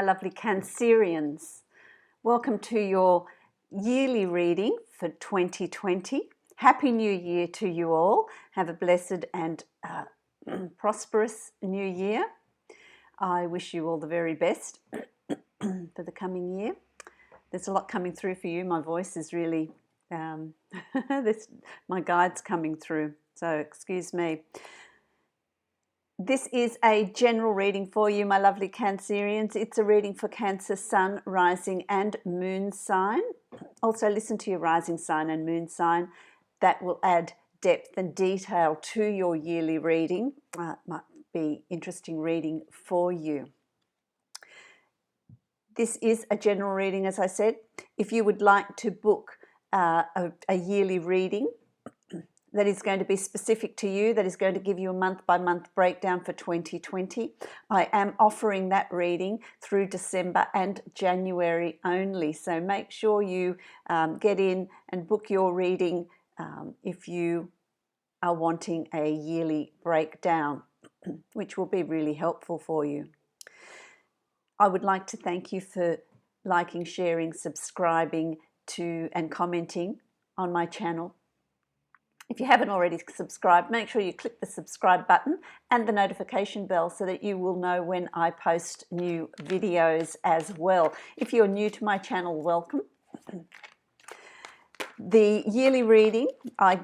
lovely Cancerians. Welcome to your yearly reading for 2020. Happy New Year to you all. Have a blessed and prosperous new year. I wish you all the very best for the coming year. There's a lot coming through for you. My voice is really, my guide's coming through, so excuse me. This is a general reading for you, my lovely Cancerians. It's a reading for Cancer, Sun, Rising and Moon sign. Also listen to your rising sign and moon sign. That will add depth and detail to your yearly reading. Might be interesting reading for you. This is a general reading, as I said. If you would like to book a yearly reading that is going to be specific to you, that is going to give you a month-by-month breakdown for 2020, I am offering that reading through December and January only. So make sure you get in and book your reading if you are wanting a yearly breakdown, which will be really helpful for you. I would like to thank you for liking, sharing, subscribing to and commenting on my channel. If you haven't already subscribed, make sure you click the subscribe button and the notification bell so that you will know when I post new videos as well. If you're new to my channel, welcome. The yearly reading, I've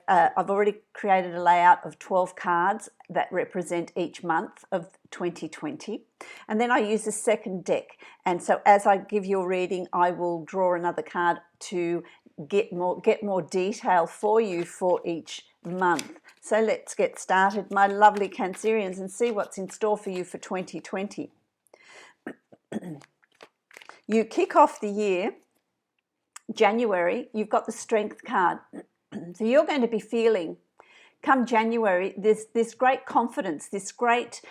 already created a layout of 12 cards that represent each month of 2020, and then I use a second deck, and so as I give you a reading I will draw another card to get more detail for you for each month. So let's get started, my lovely Cancerians, and see what's in store for you for 2020. You kick off the year January, you've got the Strength card. So you're going to be feeling, come January, this great confidence, this great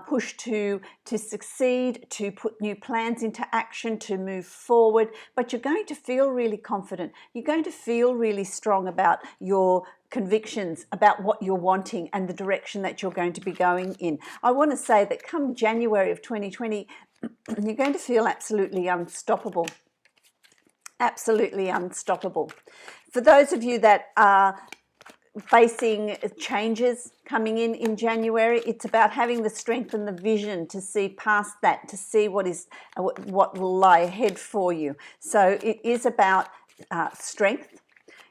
push to succeed, to put new plans into action, to move forward. But you're going to feel really confident. You're going to feel really strong about your convictions, about what you're wanting and the direction that you're going to be going in. I want to say that come January of 2020, you're going to feel absolutely unstoppable. Absolutely unstoppable. For those of you that are facing changes coming in January, it's about having the strength and the vision to see past that, to see what will lie ahead for you. So it is about strength.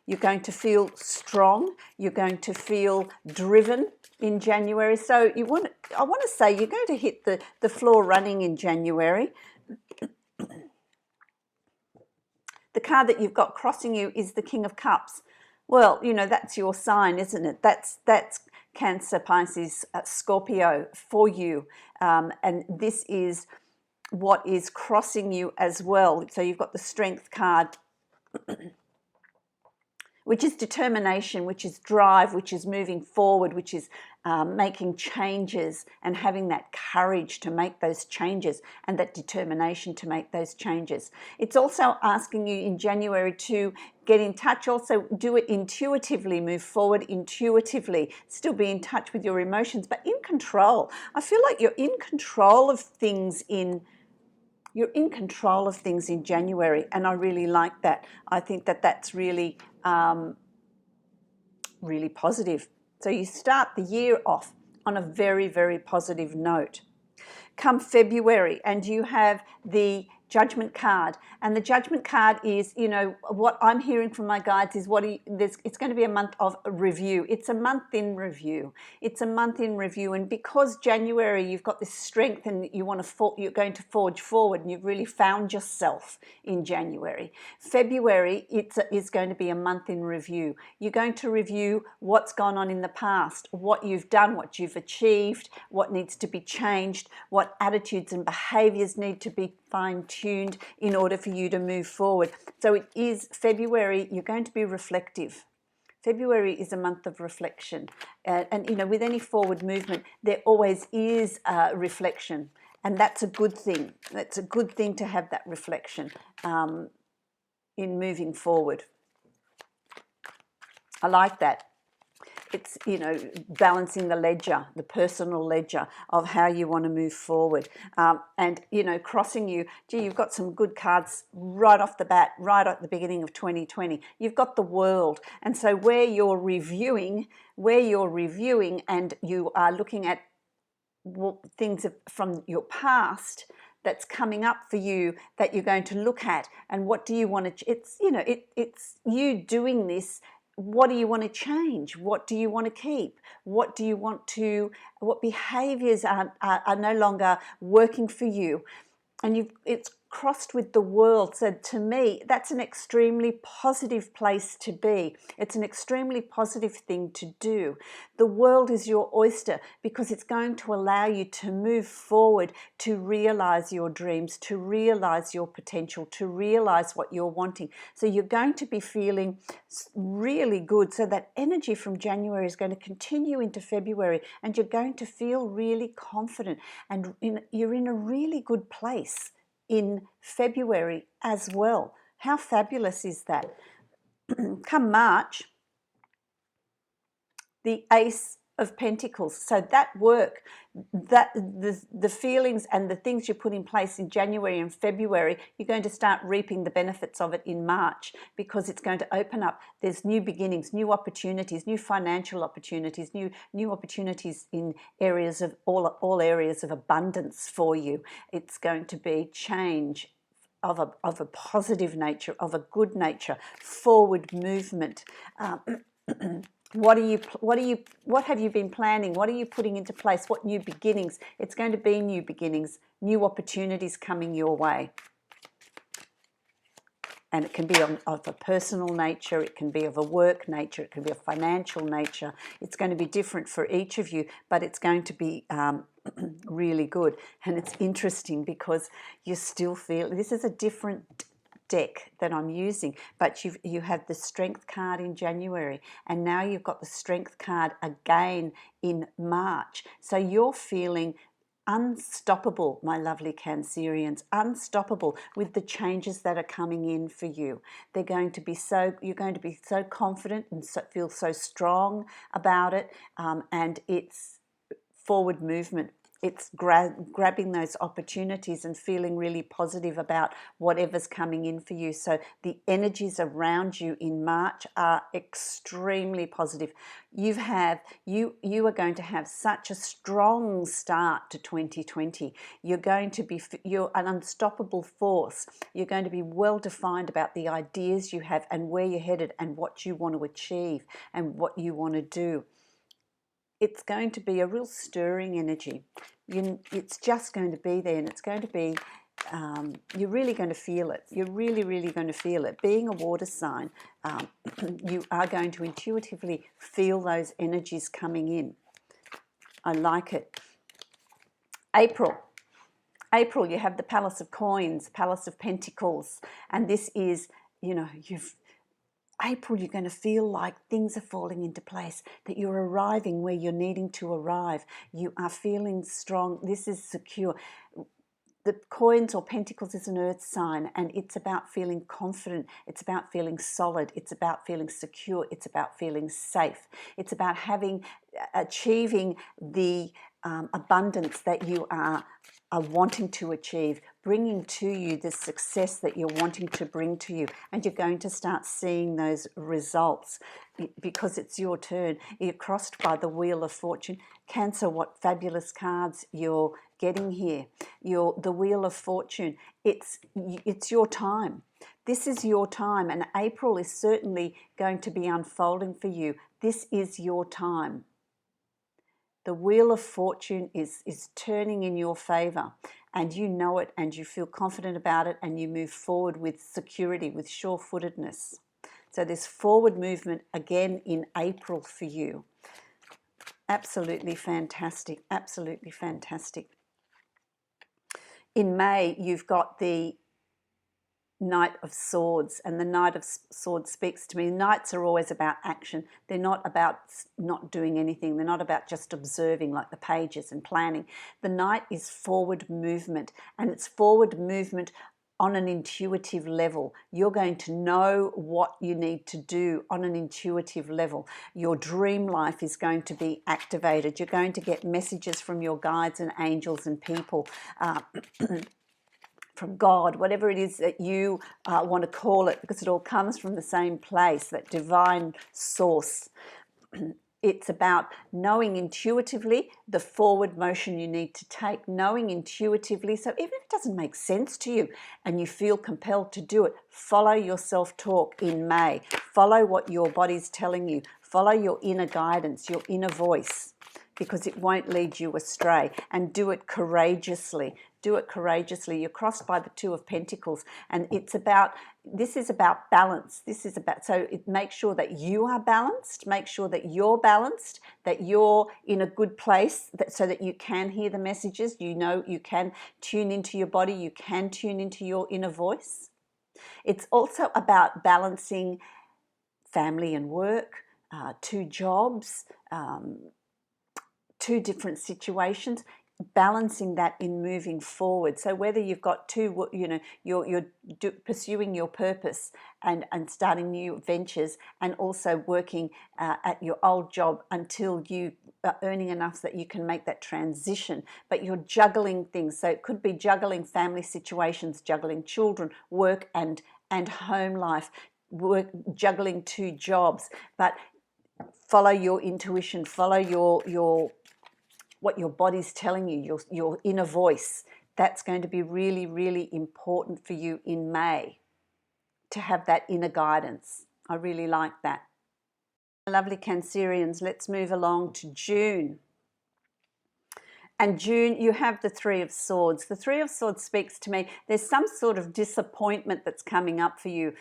You're going to feel strong. You're going to feel driven in January. So I want to say you're going to hit the floor running in January. The card that you've got crossing you is the King of Cups. Well, you know, that's your sign, isn't it? That's Cancer, Pisces, Scorpio for you. And this is what is crossing you as well. So you've got the Strength card, which is determination, which is drive, which is moving forward, which is making changes and having that courage to make those changes and that determination to make those changes. It's also asking you in January to get in touch, also do it intuitively, move forward intuitively, still be in touch with your emotions, but in control. I feel like you're in control of things you're in control of things in January, and I really like that. I think that that's really, really positive. So you start the year off on a very, very positive note. Come February, and you have the Judgment card, and the Judgment card is, you know, what I'm hearing from my guides is it's going to be a month of review. It's a month in review. It's a month in review, and because January you've got this strength and you're going to forge forward, and you've really found yourself in January. February is going to be a month in review. You're going to review what's gone on in the past, what you've done, what you've achieved, what needs to be changed, what attitudes and behaviors need to be fine-tuned in order for you to move forward. So it is February, you're going to be reflective. February is a month of reflection. And you know, with any forward movement, there always is reflection. And that's a good thing. That's a good thing to have that reflection in moving forward. I like that. it's, you know, balancing the ledger, the personal ledger of how you want to move forward. And, you know, crossing you, gee, you've got some good cards right off the bat, right at the beginning of 2020. You've got the World. And so where you're reviewing and you are looking at things from your past that's coming up for you that you're going to look at, and what do you want to, it's, you know, it's you doing this. What do you want to change? What do you want to keep? What do you want to, what behaviors are no longer working for you? And it's crossed with the World. So to me, that's an extremely positive place to be. It's an extremely positive thing to do. The World is your oyster because it's going to allow you to move forward, to realize your dreams, to realize your potential, to realize what you're wanting. So you're going to be feeling really good. So that energy from January is going to continue into February, and you're going to feel really confident, and you're in a really good place in February as well. How fabulous is that? Come March, the Ace of Pentacles. So that work, that the feelings and the things you put in place in January and February, you're going to start reaping the benefits of it in March, because it's going to open up. There's new beginnings, new opportunities, new financial opportunities, new opportunities in areas of all areas of abundance for you. It's going to be change of a positive nature, of a good nature, forward movement. What have you been planning? What are you putting into place? What new beginnings? It's going to be new beginnings, new opportunities coming your way. And it can be of a personal nature, it can be of a work nature, it can be a financial nature. It's going to be different for each of you, but it's going to be really good. And it's interesting because you still feel, this is a different deck that I'm using, but you have the Strength card in January, and now you've got the Strength card again in March. So you're feeling unstoppable, my lovely Cancerians, unstoppable with the changes that are coming in for you. They're going to be so, you're going to be so confident and feel so strong about it, and it's forward movement. It's grabbing those opportunities and feeling really positive about whatever's coming in for you. So the energies around you in March are extremely positive. You are going to have such a strong start to 2020. You're an unstoppable force. You're going to be well defined about the ideas you have and where you're headed and what you want to achieve and what you want to do. It's going to be a real stirring energy. It's just going to be there, and it's going to be, you're really going to feel it. You're really, really going to feel it. Being a water sign, you are going to intuitively feel those energies coming in. I like it. April, you have the Palace of Coins, Palace of Pentacles, and this is, you know, April, you're going to feel like things are falling into place, that you're arriving where you're needing to arrive. You are feeling strong. This is secure. The Coins or Pentacles is an earth sign, and it's about feeling confident. It's about feeling solid. It's about feeling secure. It's about feeling safe. It's about achieving the abundance that you are wanting to achieve, bringing to you the success that you're wanting to bring to you, and you're going to start seeing those results because it's your turn. You're crossed by the Wheel of Fortune. Cancer, what fabulous cards you're getting here. The Wheel of Fortune, it's your time. This is your time, and April is certainly going to be unfolding for you. This is your time. The Wheel of Fortune is turning in your favor, and you know it, and you feel confident about it, and you move forward with security, with sure-footedness. So there's forward movement again in April for you. Absolutely fantastic, absolutely fantastic. In May, you've got the Knight of Swords, and the Knight of Swords speaks to me. Knights are always about action. They're not about not doing anything. They're not about just observing like the pages and planning. The Knight is forward movement, and it's forward movement on an intuitive level. You're going to know what you need to do on an intuitive level. Your dream life is going to be activated. You're going to get messages from your guides and angels and people, from God, whatever it is that you want to call it, because it all comes from the same place, that divine source. It's about knowing intuitively the forward motion you need to take, knowing intuitively. So even if it doesn't make sense to you and you feel compelled to do it, follow your self-talk in May. Follow what your body's telling you. Follow your inner guidance, your inner voice, because it won't lead you astray. And do it courageously. Do it courageously. You're crossed by the Two of Pentacles, and this is about balance. This is about, so make sure that you are balanced, make sure that you're balanced, that you're in a good place, so that you can hear the messages. You know, you can tune into your body, you can tune into your inner voice. It's also about balancing family and work, 2 jobs, 2 different situations, balancing that in moving forward. So whether you've got 2, you know, you're pursuing your purpose and starting new ventures, and also working at your old job until you are earning enough that you can make that transition, but you're juggling things. So it could be juggling family situations, juggling children, work and home life, juggling 2 jobs. But follow your intuition, follow your what your body's telling you, your inner voice. That's going to be really, really important for you in May, to have that inner guidance. I really like that. Lovely Cancerians, let's move along to June. And June, you have the Three of Swords. The Three of Swords speaks to me. There's some sort of disappointment that's coming up for you.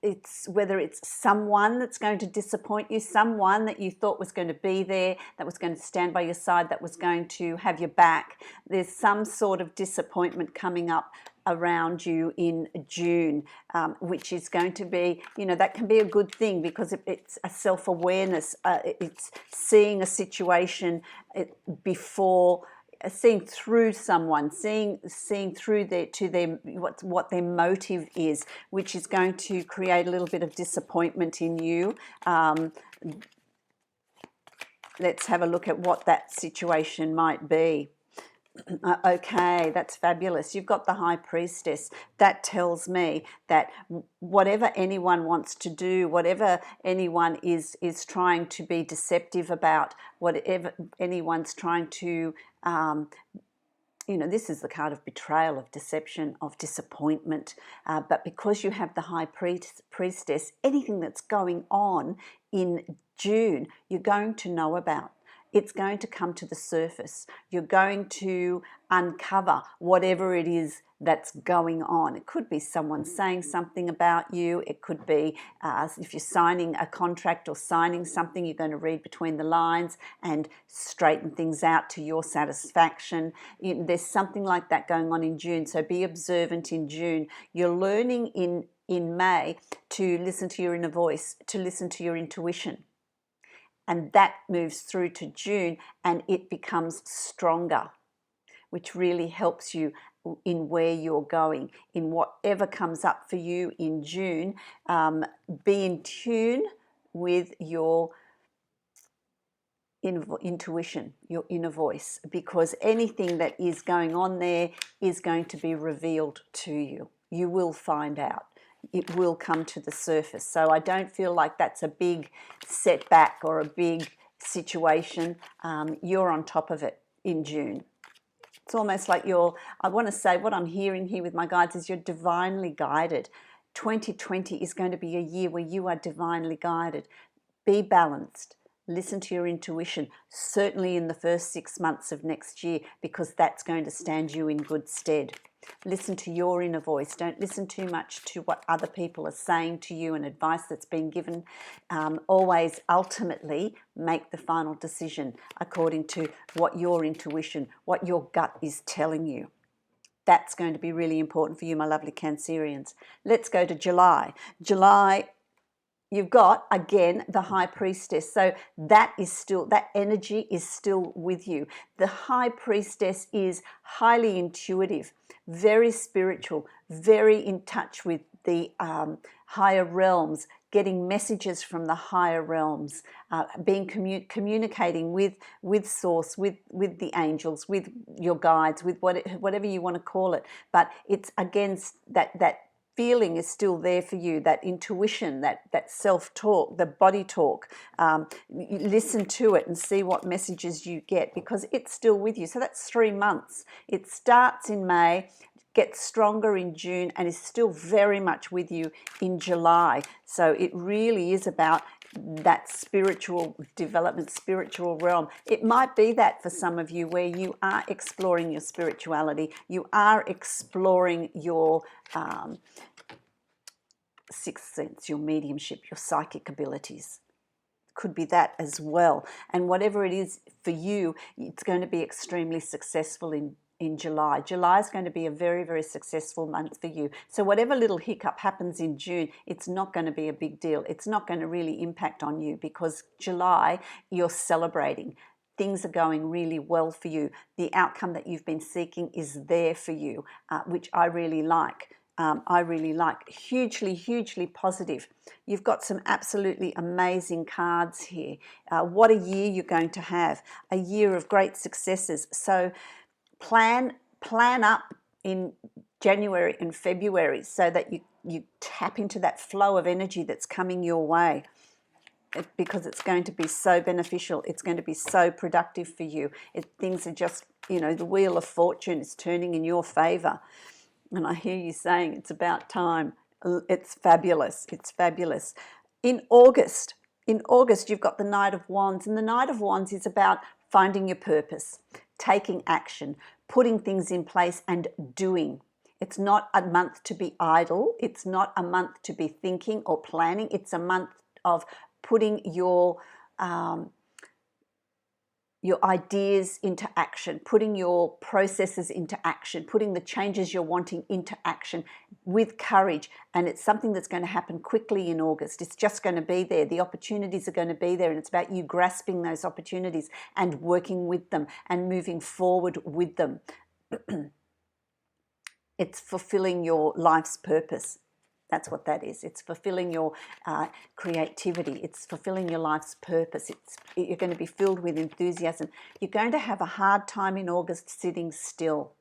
It's whether it's someone that's going to disappoint you, someone that you thought was going to be there, that was going to stand by your side, that was going to have your back. There's some sort of disappointment coming up around you in June, which is going to be, you know, that can be a good thing, because it's a self-awareness. It's seeing a situation before, seeing through someone, seeing through what their motive is, which is going to create a little bit of disappointment in you. Let's have a look at what that situation might be. Okay, that's fabulous. You've got the High Priestess. That tells me that whatever anyone wants to do, whatever anyone is trying to be deceptive about, whatever anyone's trying to, you know, this is the card of betrayal, of deception, of disappointment. But because you have the High Priestess, anything that's going on in June, you're going to know about. It's going to come to the surface. You're going to uncover whatever it is that's going on. It could be someone saying something about you. It could be if you're signing a contract or signing something, you're going to read between the lines and straighten things out to your satisfaction. There's something like that going on in June, so be observant in June. You're learning in May to listen to your inner voice, to listen to your intuition. And that moves through to June, and it becomes stronger, which really helps you in where you're going, in whatever comes up for you in June. Be in tune with your intuition, your inner voice, because anything that is going on there is going to be revealed to you. You will find out. It will come to the surface. So I don't feel like that's a big setback or a big situation. You're on top of it in June. It's almost like I want to say, what I'm hearing here with my guides is you're divinely guided. 2020 is going to be a year where you are divinely guided. Be balanced. Listen to your intuition, certainly in the first 6 months of next year, because that's going to stand you in good stead. Listen to your inner voice. Don't listen too much to what other people are saying to you and advice that's been given. Always ultimately make the final decision according to what your intuition, what your gut is telling you. That's going to be really important for you, my lovely Cancerians. Let's go to July. July, you've got, again, the High Priestess. So that energy is still with you. The High Priestess is highly intuitive, very spiritual, very in touch with the higher realms, getting messages from the higher realms, communicating with Source, with the angels, with your guides, with whatever you want to call it. But it's against that feeling is still there for you, that intuition, that self-talk, the body talk. Listen to it and see what messages you get, because it's still with you. So that's 3 months. It starts in May, gets stronger in June, and is still very much with you in July. So it really is about that spiritual development, spiritual realm. It might be that for some of you, where you are exploring your spirituality, you are exploring your sixth sense, your mediumship, your psychic abilities. Could be that as well. And whatever it is for you, it's going to be extremely successful in July. July is going to be a very, very successful month for you. So whatever little hiccup happens in June, it's not going to be a big deal. It's not going to really impact on you, because July, you're celebrating. Things are going really well for you. The outcome that you've been seeking is there for you, which I really like. Hugely, hugely positive. You've got some absolutely amazing cards here. What a year you're going to have. A year of great successes. So plan up in January and February, so that you tap into that flow of energy that's coming your way, because it's going to be so beneficial. It's going to be so productive for you. Things are just, the wheel of fortune is turning in your favor. And I hear you saying it's about time. It's fabulous. It's fabulous. In August, you've got the Knight of Wands. And the Knight of Wands is about finding your purpose, taking action, putting things in place and doing. It's not a month to be idle. It's not a month to be thinking or planning. It's a month of putting your ideas into action, putting your processes into action, putting the changes you're wanting into action with courage. And it's something that's going to happen quickly in August. It's just going to be there. The opportunities are going to be there, and it's about you grasping those opportunities and working with them and moving forward with them. It's fulfilling your life's purpose. That's what that is. It's fulfilling your creativity. It's fulfilling your life's purpose. You're going to be filled with enthusiasm. You're going to have a hard time in August sitting still,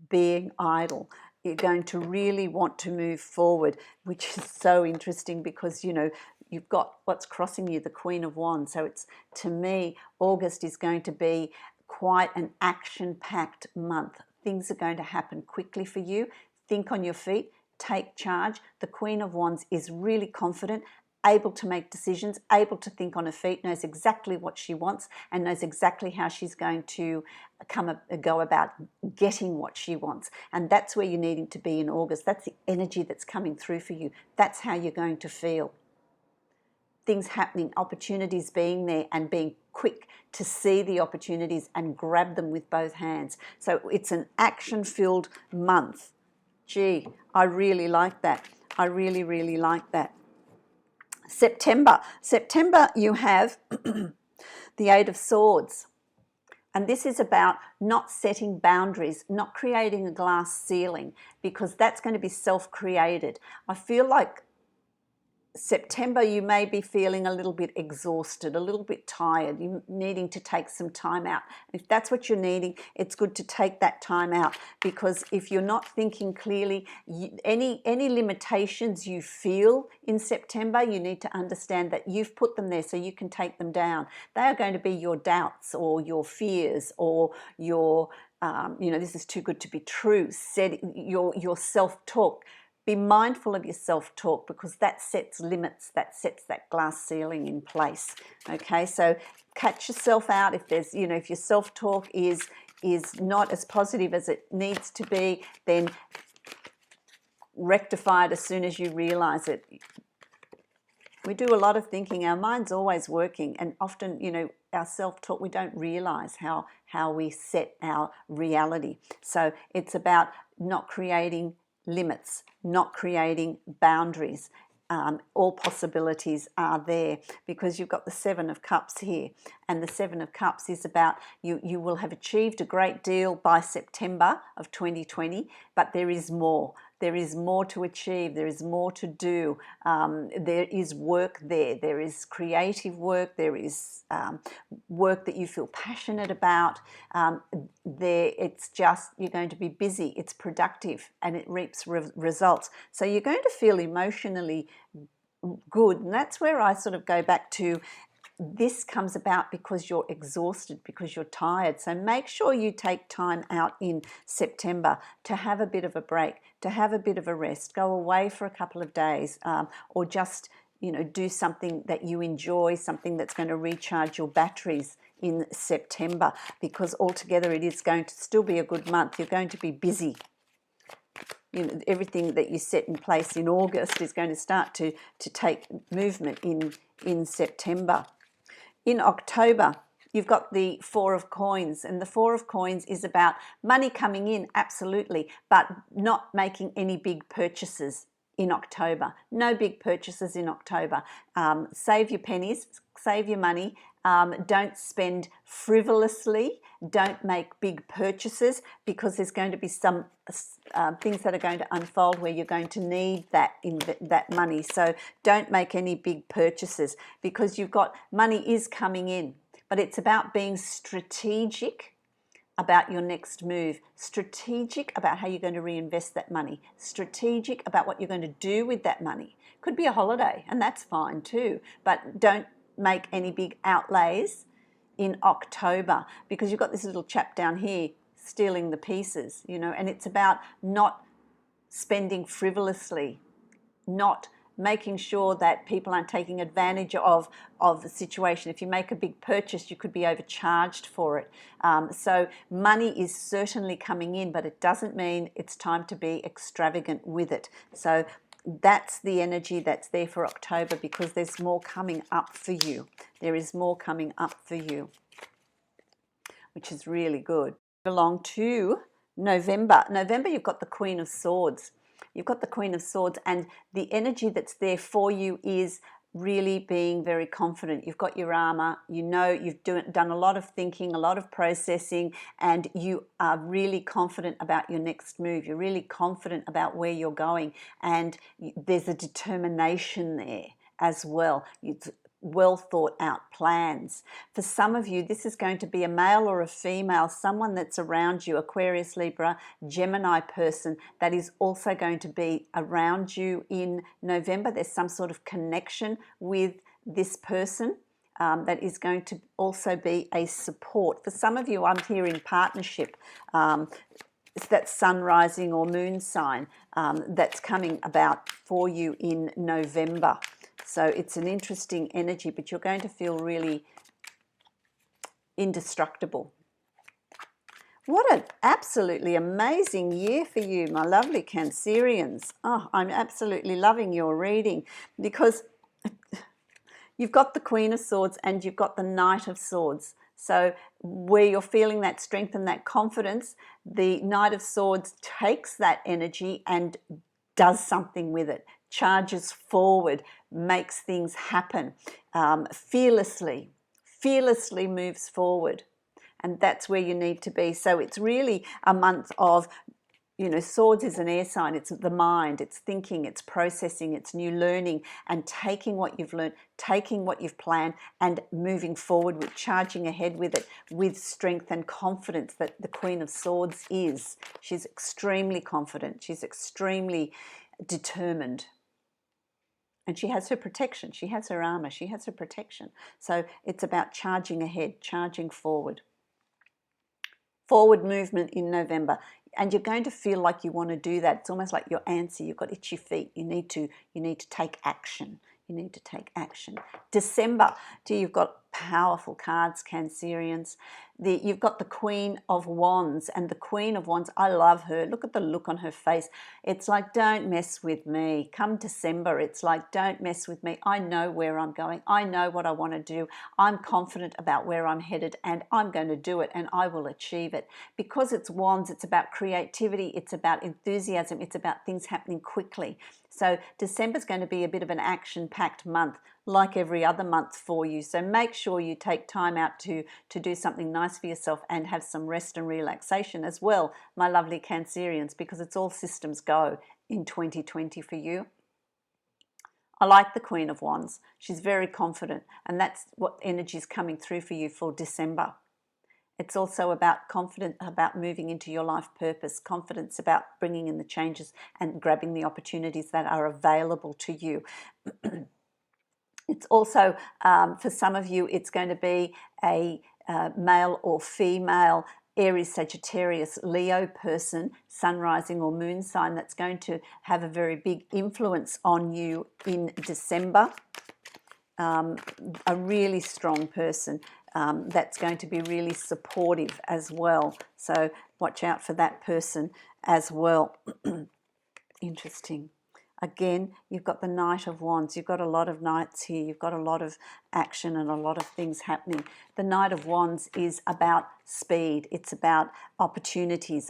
being idle. You're going to really want to move forward, which is so interesting, because, you've got what's crossing you, the Queen of Wands. So to me, August is going to be quite an action-packed month. Things are going to happen quickly for you. Think on your feet. Take charge. The Queen of Wands is really confident, able to make decisions, able to think on her feet, knows exactly what she wants, and knows exactly how she's going to go about getting what she wants. And that's where you're needing to be in August. That's the energy that's coming through for you. That's how you're going to feel. Things happening, opportunities being there, and being quick to see the opportunities and grab them with both hands. So it's an action-filled month. Gee, I really like that. I really, really like that. September, you have the Eight of Swords. And this is about not setting boundaries, not creating a glass ceiling, because that's going to be self-created. I feel like September, you may be feeling a little bit exhausted, a little bit tired, you needing to take some time out. If that's what you're needing, it's good to take that time out, because if you're not thinking clearly, any limitations you feel in September, you need to understand that you've put them there so you can take them down. They are going to be your doubts or your fears or your, this is too good to be true, your self-talk. Be mindful of your self-talk, because that sets limits, that sets that glass ceiling in place. Okay, so catch yourself out if there's, if your self-talk is not as positive as it needs to be, then rectify it as soon as you realize it. We do a lot of thinking. Our mind's always working, and often, our self-talk, we don't realize how we set our reality. So it's about not creating limits, not creating boundaries, all possibilities are there, because you've got the Seven of Cups here, and the Seven of Cups is about you will have achieved a great deal by September of 2020, but there is more. There is more to achieve. There is more to do. There is work there. There is creative work. There is work that you feel passionate about. It's just, you're going to be busy. It's productive and it reaps results. So you're going to feel emotionally good. And that's where I sort of go back to, this comes about because you're exhausted, because you're tired. So make sure you take time out in September to have a bit of a break, to have a bit of a rest, go away for a couple of days, or just, you know, do something that you enjoy, something that's going to recharge your batteries in September, because altogether it is going to still be a good month. You're going to be busy. You know, everything that you set in place in August is going to start to take movement in September. In October, you've got the Four of Coins, and the Four of Coins is about money coming in, absolutely, but not making any big purchases in October. No big purchases in October. Save your pennies, save your money. Don't spend frivolously. Don't make big purchases, because there's going to be some things that are going to unfold where you're going to need that money. So don't make any big purchases, because you've got money is coming in, but it's about being strategic about your next move, strategic about how you're going to reinvest that money, strategic about what you're going to do with that money. Could be a holiday, and that's fine too, but don't make any big outlays in October, because you've got this little chap down here stealing the pieces, you know, and it's about not spending frivolously, not making sure that people aren't taking advantage of the situation. If you make a big purchase, you could be overcharged for it. So money is certainly coming in, but it doesn't mean it's time to be extravagant with it. So that's the energy that's there for October, because there's more coming up for you. There is more coming up for you, which is really good. Along to November. November, you've got the Queen of Swords. You've got the Queen of Swords, and the energy that's there for you is really being very confident. You've got your armor, you know, you've done a lot of thinking, a lot of processing, and you are really confident about your next move. You're really confident about where you're going, and there's a determination there as well. It's well thought out plans. For some of you, this is going to be a male or a female, someone that's around you, Aquarius, Libra, Gemini person, that is also going to be around you in November. There's some sort of connection with this person that is going to also be a support. For some of you, I'm here in partnership. It's that sun rising or moon sign that's coming about for you in November. So it's an interesting energy, but you're going to feel really indestructible. What an absolutely amazing year for you, my lovely Cancerians. Oh, I'm absolutely loving your reading, because you've got the Queen of Swords and you've got the Knight of Swords. So where you're feeling that strength and that confidence, the Knight of Swords takes that energy and does something with it, charges forward, makes things happen, fearlessly moves forward. And that's where you need to be. So it's really a month of, you know, Swords is an air sign. It's the mind, it's thinking, it's processing, it's new learning, and taking what you've learned, taking what you've planned and moving forward with, charging ahead with it with strength and confidence that the Queen of Swords is. She's extremely confident. She's extremely determined. And she has her protection. She has her armor. She has her protection. So it's about charging ahead, charging forward. Forward movement in November. And you're going to feel like you want to do that. It's almost like you're antsy. You've got itchy feet. You need to take action. You need to take action. December, you've got powerful cards, Cancerians. You've got the Queen of Wands, and the Queen of Wands, I love her. Look at the look on her face. It's like, don't mess with me. Come December, it's like, don't mess with me. I know where I'm going. I know what I want to do. I'm confident about where I'm headed, and I'm going to do it, and I will achieve it. Because it's Wands, it's about creativity, it's about enthusiasm, it's about things happening quickly. So December's going to be a bit of an action-packed month, like every other month for you. So make sure you take time out to do something nice for yourself and have some rest and relaxation as well, my lovely Cancerians, because it's all systems go in 2020 for you. I like the Queen of Wands. She's very confident, and that's what energy is coming through for you for December. It's also about confidence about moving into your life purpose, confidence about bringing in the changes and grabbing the opportunities that are available to you. It's also, for some of you, it's going to be a male or female Aries, Sagittarius, Leo person, sun, rising or moon sign that's going to have a very big influence on you in December. A really strong person that's going to be really supportive as well. So watch out for that person as well. Interesting. Again, you've got the Knight of Wands. You've got a lot of knights here. You've got a lot of action and a lot of things happening. The Knight of Wands is about speed. It's about opportunities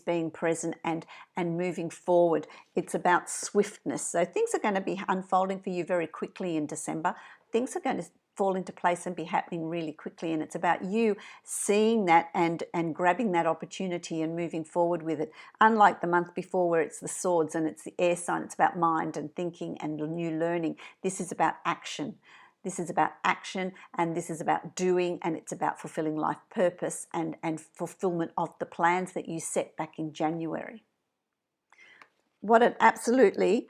being present and moving forward. It's about swiftness. So things are going to be unfolding for you very quickly in December. Things are going to fall into place and be happening really quickly, and it's about you seeing that and grabbing that opportunity and moving forward with it. Unlike the month before where it's the swords and it's the air sign, it's about mind and thinking and new learning. This is about action. This is about action, and this is about doing, and it's about fulfilling life purpose and fulfillment of the plans that you set back in January. What an absolutely,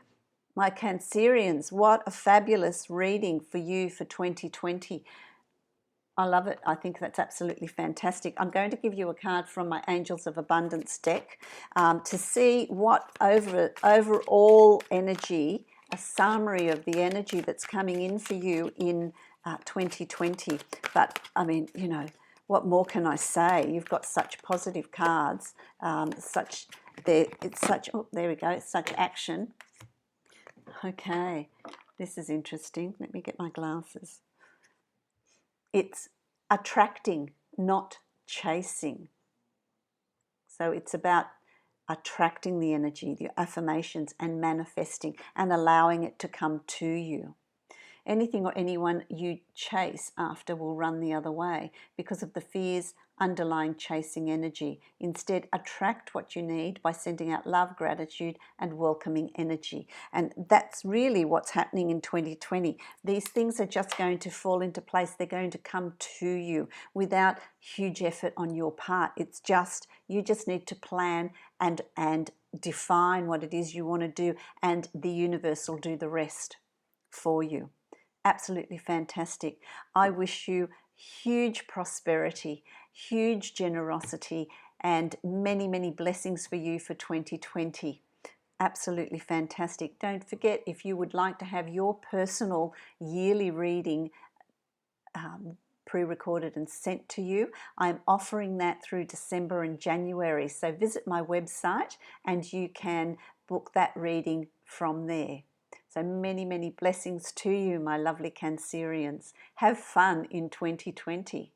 my Cancerians, what a fabulous reading for you for 2020. I love it. I think that's absolutely fantastic. I'm going to give you a card from my Angels of Abundance deck to see what overall energy, a summary of the energy that's coming in for you in 2020. But, I mean, you know, what more can I say? You've got such positive cards, oh, there we go, it's such action. Okay, this is interesting. Let me get my glasses. It's attracting, not chasing. So it's about attracting the energy, the affirmations, and manifesting and allowing it to come to you. Anything or anyone you chase after will run the other way because of the fears underlying chasing energy. Instead, attract what you need by sending out love, gratitude, and welcoming energy. And that's really what's happening in 2020. These things are just going to fall into place. They're going to come to you without huge effort on your part. It's just, you just need to plan and define what it is you want to do, and the universe will do the rest for you. Absolutely fantastic. I wish you huge prosperity, huge generosity, and many, many blessings for you for 2020. Absolutely fantastic. Don't forget, if you would like to have your personal yearly reading pre-recorded and sent to you, I'm offering that through December and January. So visit my website and you can book that reading from there. So many, many blessings to you, my lovely Cancerians. Have fun in 2020.